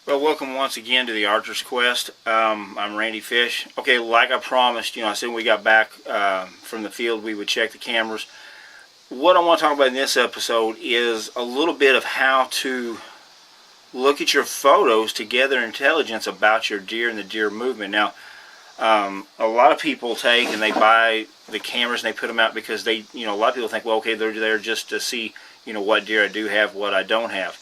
Well, welcome once again to the Archer's Quest. I'm Randy Fish. Okay, like I promised, I said when we got back from the field we would check the cameras. What I want to talk about in this episode is a little bit of how to look at your photos to gather intelligence about your deer and the deer movement. Now, a lot of people take and they buy the cameras and they put them out because they, a lot of people think, well, okay, they're there just to see, what deer I do have, what I don't have.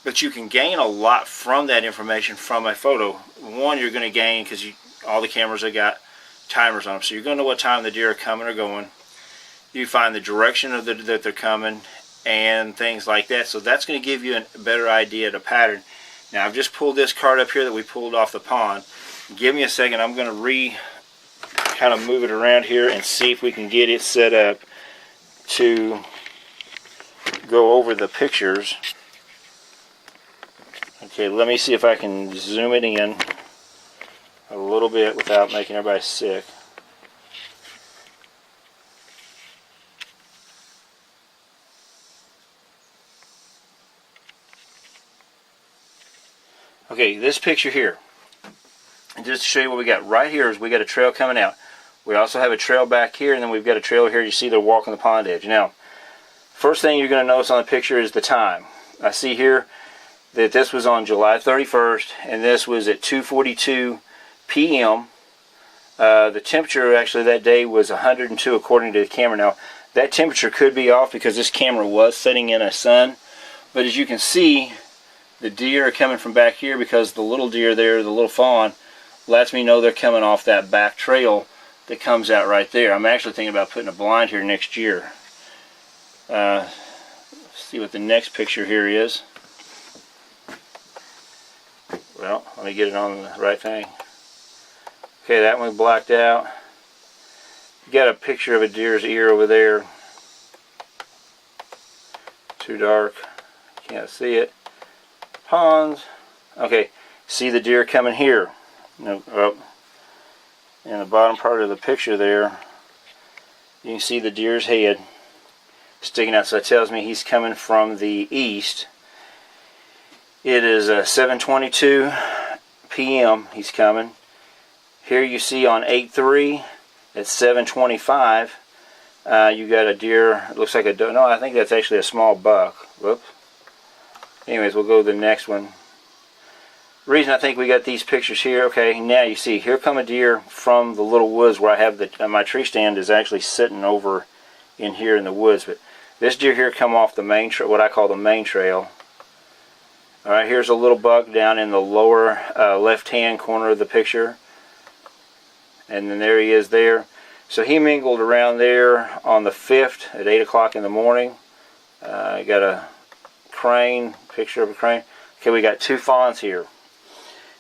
But you can gain a lot from that information from a photo. One, you're going to gain because all the cameras have got timers on them, so you're going to know what time the deer are coming or going. You find the direction of that they're coming and things like that. So that's going to give you a better idea of the pattern. Now I've just pulled this card up here that we pulled off the pond. Give me a second. I'm going to kind of move it around here and see if we can get it set up to go over the pictures. Okay, let me see if I can zoom it in a little bit without making everybody sick. Okay, this picture here, and just to show you what we got right here is we got a trail coming out. We also have a trail back here, and then we've got a trail here. You see they're walking the pond edge. Now, first thing you're going to notice on the picture is the time. I see here that this was on July 31st, and this was at 2:42 p.m. The temperature actually that day was 102 according to the camera. Now, that temperature could be off because this camera was sitting in a sun, but as you can see, the deer are coming from back here because the little deer there, the little fawn, lets me know they're coming off that back trail that comes out right there. I'm actually thinking about putting a blind here next year. Let's see what the next picture here is. Well, let me get it on the right thing. Okay, that one blacked out. You got a picture of a deer's ear over there. Too dark. Can't see it. Ponds. Okay, see the deer coming here. Up in the bottom part of the picture there, you can see the deer's head sticking out. So that tells me he's coming from the east. It is 7:22 p.m. He's coming. Here you see on 8/3 at 7:25, you got a deer. It looks like a no. I think that's actually a small buck. Whoops. Anyways, we'll go to the next one. The reason I think we got these pictures here. Okay, now you see here come a deer from the little woods where I have my tree stand is actually sitting over in here in the woods. But this deer here come off the main trail, what I call the main trail. Alright, here's a little buck down in the lower left-hand corner of the picture. And then there he is there. So he mingled around there on the 5th at 8 o'clock in the morning. I got a crane, picture of a crane. Okay, we got two fawns here.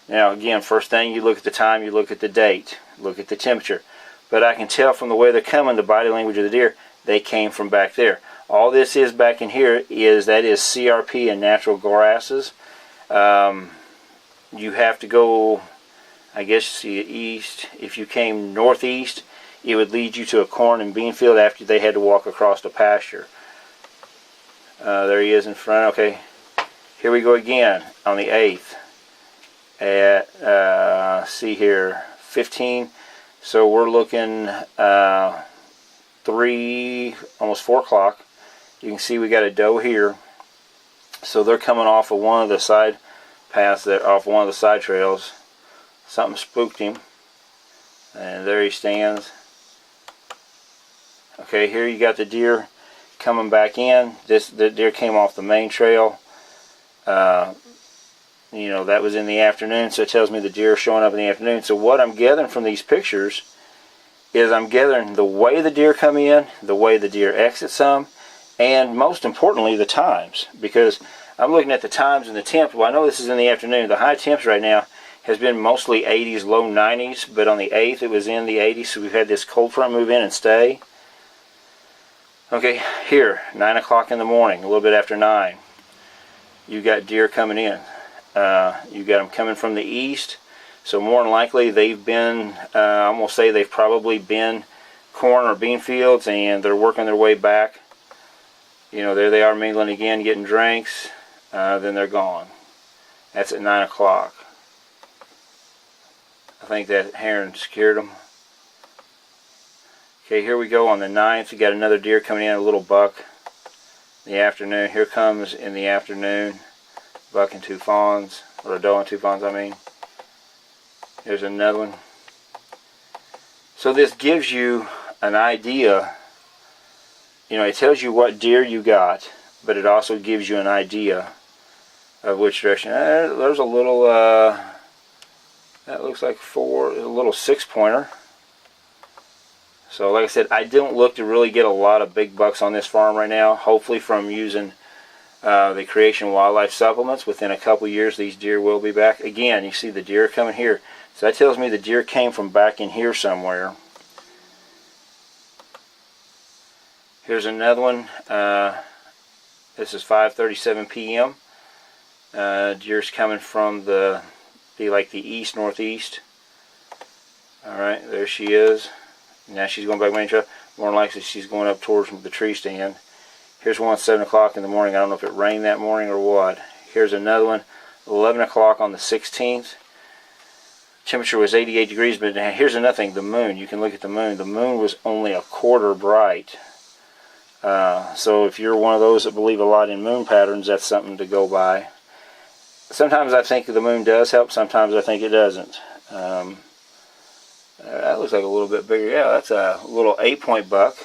Now again, first thing you look at the time, you look at the date, look at the temperature. But I can tell from the way they're coming, the body language of the deer, they came from back there. All this is back in here is CRP and natural grasses. You have to go, I guess, see east. If you came northeast, it would lead you to a corn and bean field after they had to walk across the pasture. There he is in front. Okay, here we go again on the 8th at see here 15. So we're looking 3, almost 4 o'clock. You can see we got a doe here. So they're coming off of one of the side paths, off one of the side trails. Something spooked him, and there he stands. Okay, here you got the deer coming back in. The deer came off the main trail. That was in the afternoon, so it tells me the deer are showing up in the afternoon. So what I'm gathering from these pictures is I'm gathering the way the deer come in, the way the deer exit some, and most importantly the times, because I'm looking at the times and the temp. Well, I know this is in the afternoon. The high temps right now has been mostly 80s, low 90s, but on the 8th it was in the 80s, so we've had this cold front move in and stay. Okay, here, 9 o'clock in the morning, a little bit after 9, you got deer coming in. You got them coming from the east, so more than likely they've been, I'm going to say they've probably been corn or bean fields, and they're working their way back. There they are mingling again, getting drinks, then they're gone. That's at 9 o'clock. I think that heron scared them. Okay, here we go on the 9th. We got another deer coming in, a little buck. In the afternoon. Here comes in the afternoon. Buck and 2 fawns, or a doe and 2 fawns, I mean. Here's another one. So this gives you an idea. You know, it tells you what deer you got, but it also gives you an idea of which direction. There's a little, that looks like a little 6-pointer. So like I said, I don't look to really get a lot of big bucks on this farm right now. Hopefully from using the Creation Wildlife supplements, within a couple years these deer will be back. Again, you see the deer coming here. So that tells me the deer came from back in here somewhere. Here's another one. This is 5:37 p.m. Deer's coming from the east, northeast. Alright, there she is. Now she's going back main trail. More than likely she's going up towards the tree stand. Here's one at 7 o'clock in the morning. I don't know if it rained that morning or what. Here's another one, 11 o'clock on the 16th. Temperature was 88 degrees, but here's another thing, the moon. You can look at the moon. The moon was only a quarter bright. So if you're one of those that believe a lot in moon patterns, that's something to go by. Sometimes I think the moon does help, sometimes I think it doesn't. That looks like a little bit bigger. Yeah, that's a little 8-point buck.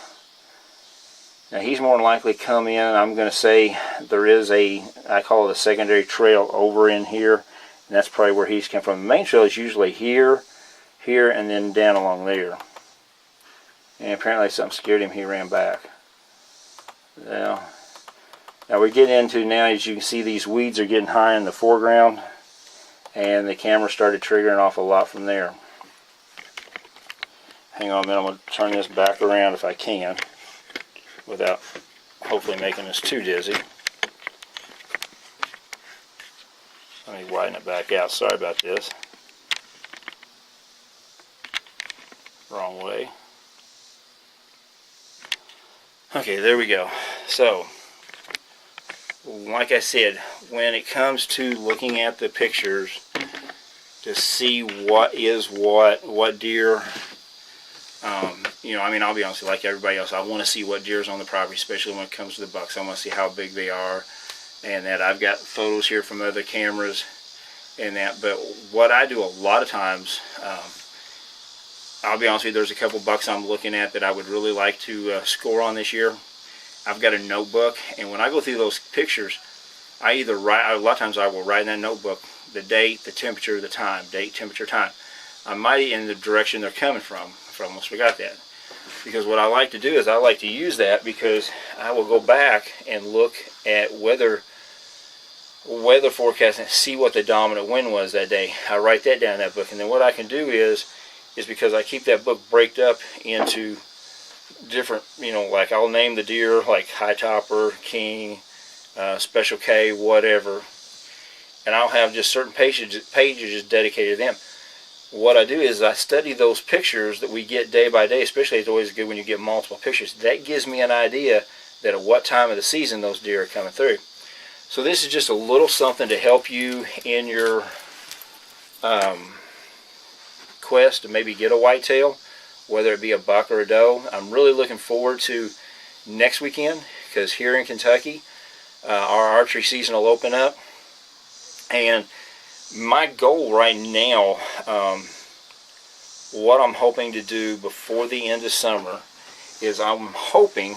Now he's more than likely come in. I'm going to say there is I call it a secondary trail over in here, and that's probably where he's come from. The main trail is usually here, here, and then down along there. And apparently something scared him. He ran back. Now we're getting into, now as you can see, these weeds are getting high in the foreground, and the camera started triggering off a lot from there. Hang on a minute, I'm going to turn this back around if I can, without hopefully making us too dizzy. Let me widen it back out, sorry about this. Wrong way. Okay, there we go. So, like I said, when it comes to looking at the pictures to see what is what deer, you know, I mean, I'll be honest with you, like everybody else, I want to see what deer is on the property, especially when it comes to the bucks. I want to see how big they are, and that I've got photos here from other cameras and that. But what I do a lot of times, I'll be honest with you, there's a couple bucks I'm looking at that I would really like to score on this year. I've got a notebook, and when I go through those pictures, I either write, a lot of times I will write in that notebook the date, the temperature, the time, date, temperature, time. I might in the direction they're coming from. I almost forgot that. Because what I like to do is I like to use that because I will go back and look at weather forecast and see what the dominant wind was that day. I write that down in that book, and then what I can do is because I keep that book breaked up into different, you know, like I'll name the deer like High Topper, King, Special K, whatever, and I'll have just certain pages just dedicated to them. What I do is I study those pictures that we get day by day, especially it's always good when you get multiple pictures. That gives me an idea that at what time of the season those deer are coming through. So this is just a little something to help you in your quest to maybe get a whitetail, whether it be a buck or a doe. I'm really looking forward to next weekend because here in Kentucky, our archery season will open up, and my goal right now, what I'm hoping to do before the end of summer is I'm hoping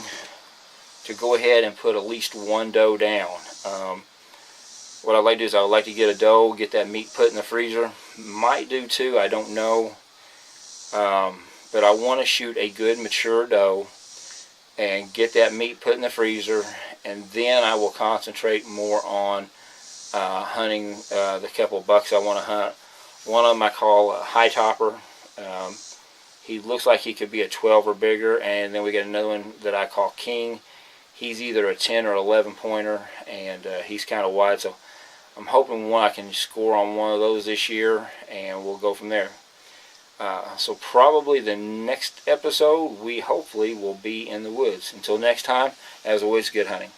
to go ahead and put at least one doe down. What I'd like to do is I would like to get a doe, get that meat put in the freezer. Might do two, I don't know. But I want to shoot a good mature doe and get that meat put in the freezer, and then I will concentrate more on hunting the couple of bucks I want to hunt. One of them I call a High Topper. He looks like he could be a 12 or bigger, and then we got another one that I call King. He's either a 10 or 11 pointer, and he's kind of wide, so I'm hoping I can score on one of those this year, and we'll go from there. So probably the next episode we hopefully will be in the woods. Until next time, as always, good hunting.